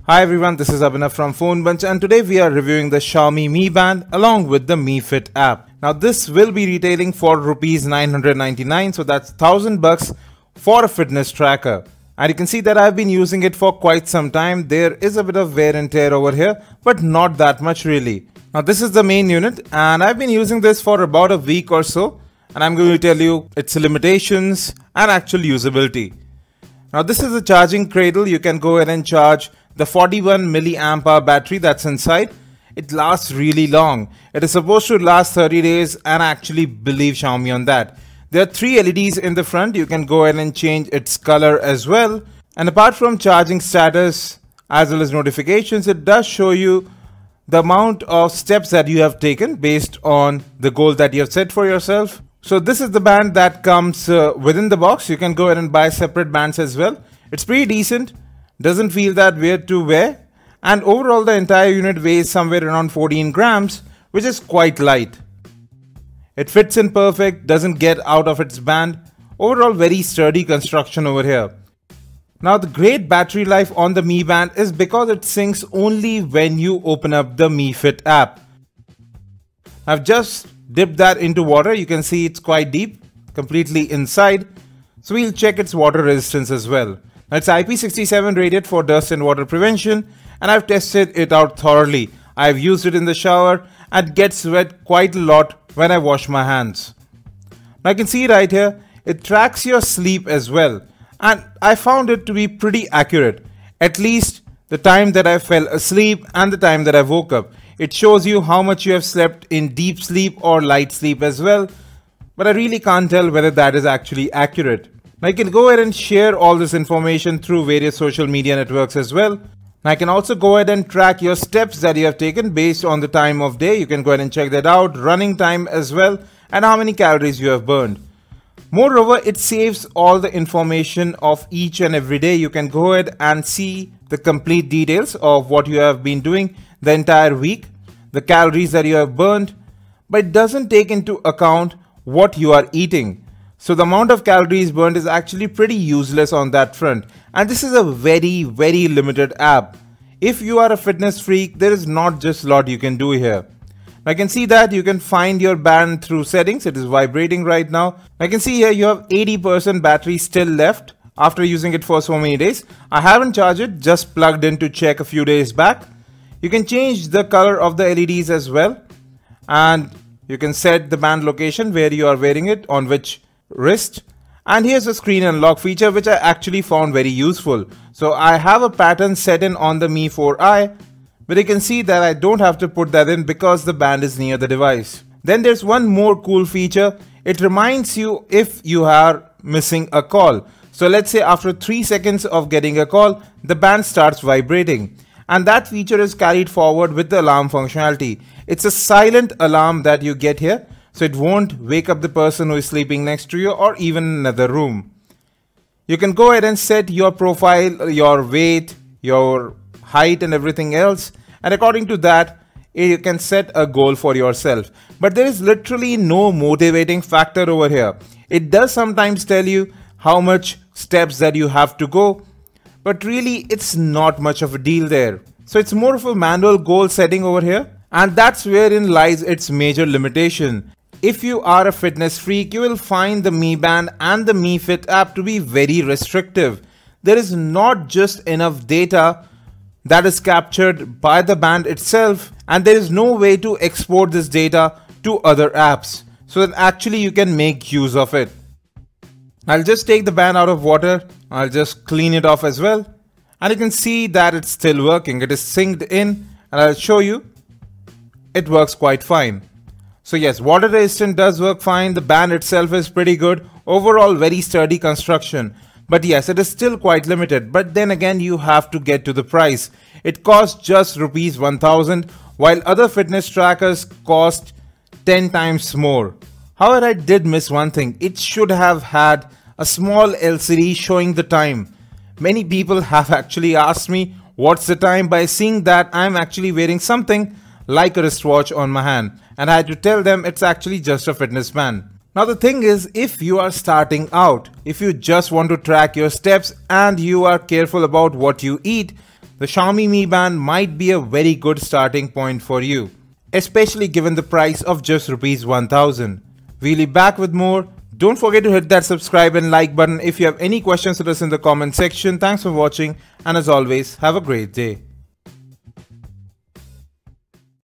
Hi everyone, this is Abhinav from Phone Bunch and today we are reviewing the Xiaomi Mi Band along with the Mi Fit app. Now this will be retailing for Rs 999, so that's $1000 for a fitness tracker. And you can see that I've been using it for quite some time. There is a bit of wear and tear over here, but not that much really. Now this is the main unit and I've been using this for about a week or so, and I'm going to tell you its limitations and actual usability. Now this is a charging cradle. You can go ahead and charge the 41 milliamp hour battery that's inside. It lasts really long. It is supposed to last 30 days and I actually believe Xiaomi on that. There are 3 LEDs in the front. You can go ahead and change its color as well. And apart from charging status as well as notifications, it does show you the amount of steps that you have taken based on the goal that you have set for yourself. So this is the band that comes within the box. You can go ahead and buy separate bands as well. It's pretty decent. Doesn't feel that weird to wear, and overall the entire unit weighs somewhere around 14 grams, which is quite light. It fits in perfect, doesn't get out of its band. Overall very sturdy construction over here. Now the great battery life on the Mi Band is because it syncs only when you open up the Mi Fit app. I've just dipped that into water. You can see it's quite deep, completely inside. So we'll check its water resistance as well. It's IP67 rated for dust and water prevention, and I've tested it out thoroughly. I've used it in the shower and gets wet quite a lot when I wash my hands. Now you can see right here, it tracks your sleep as well, and I found it to be pretty accurate. At least the time that I fell asleep and the time that I woke up. It shows you how much you have slept in deep sleep or light sleep as well, but I really can't tell whether that is actually accurate. Now you can go ahead and share all this information through various social media networks as well. Now I can also go ahead and track your steps that you have taken based on the time of day. You can go ahead and check that out, running time as well, and how many calories you have burned. Moreover, it saves all the information of each and every day. You can go ahead and see the complete details of what you have been doing the entire week, the calories that you have burned, but it doesn't take into account what you are eating. So the amount of calories burned is actually pretty useless on that front, and this is a very limited app. If you are a fitness freak, there is not just a lot you can do here. I can see that you can find your band through settings. It is vibrating right now. I can see here you have 80% battery still left after using it for so many days. I haven't charged it, just plugged in to check a few days back. You can change the color of the LEDs as well, and you can set the band location where you are wearing it, on which wrist. And here's a screen unlock feature which I actually found very useful. So I have a pattern set in on the Mi 4i, but you can see that I don't have to put that in because the band is near the device. Then there's one more cool feature. It reminds you if you are missing a call. So let's say after 3 seconds of getting a call, the band starts vibrating. And that feature is carried forward with the alarm functionality. It's a silent alarm that you get here, so it won't wake up the person who is sleeping next to you or even in another room. You can go ahead and set your profile, your weight, your height and everything else, and according to that you can set a goal for yourself. But there is literally no motivating factor over here. It does sometimes tell you how much steps that you have to go, but really it's not much of a deal there. So it's more of a manual goal setting over here, and that's wherein lies its major limitation. If you are a fitness freak, you will find the Mi Band and the Mi Fit app to be very restrictive. There is not just enough data that is captured by the band itself, and there is no way to export this data to other apps so that actually you can make use of it. I'll just take the band out of water. I'll just clean it off as well, and you can see that it's still working. It is synced in, and I'll show you it works quite fine. So yes, water resistant does work fine. The band itself is pretty good. Overall very sturdy construction. But yes, it is still quite limited. But then again, you have to get to the price. It costs just Rs 1000, while other fitness trackers cost 10 times more. However, I did miss one thing. It should have had a small LCD showing the time. Many people have actually asked me what's the time by seeing that I'm actually wearing something like a wristwatch on my hand, and I had to tell them it's actually just a fitness band. Now the thing is, if you are starting out, if you just want to track your steps and you are careful about what you eat, the Xiaomi Mi Band might be a very good starting point for you, especially given the price of just Rs 1000. We'll be back with more. Don't forget to hit that subscribe and like button. If you have any questions, let us in the comment section. Thanks for watching, and as always, have a great day.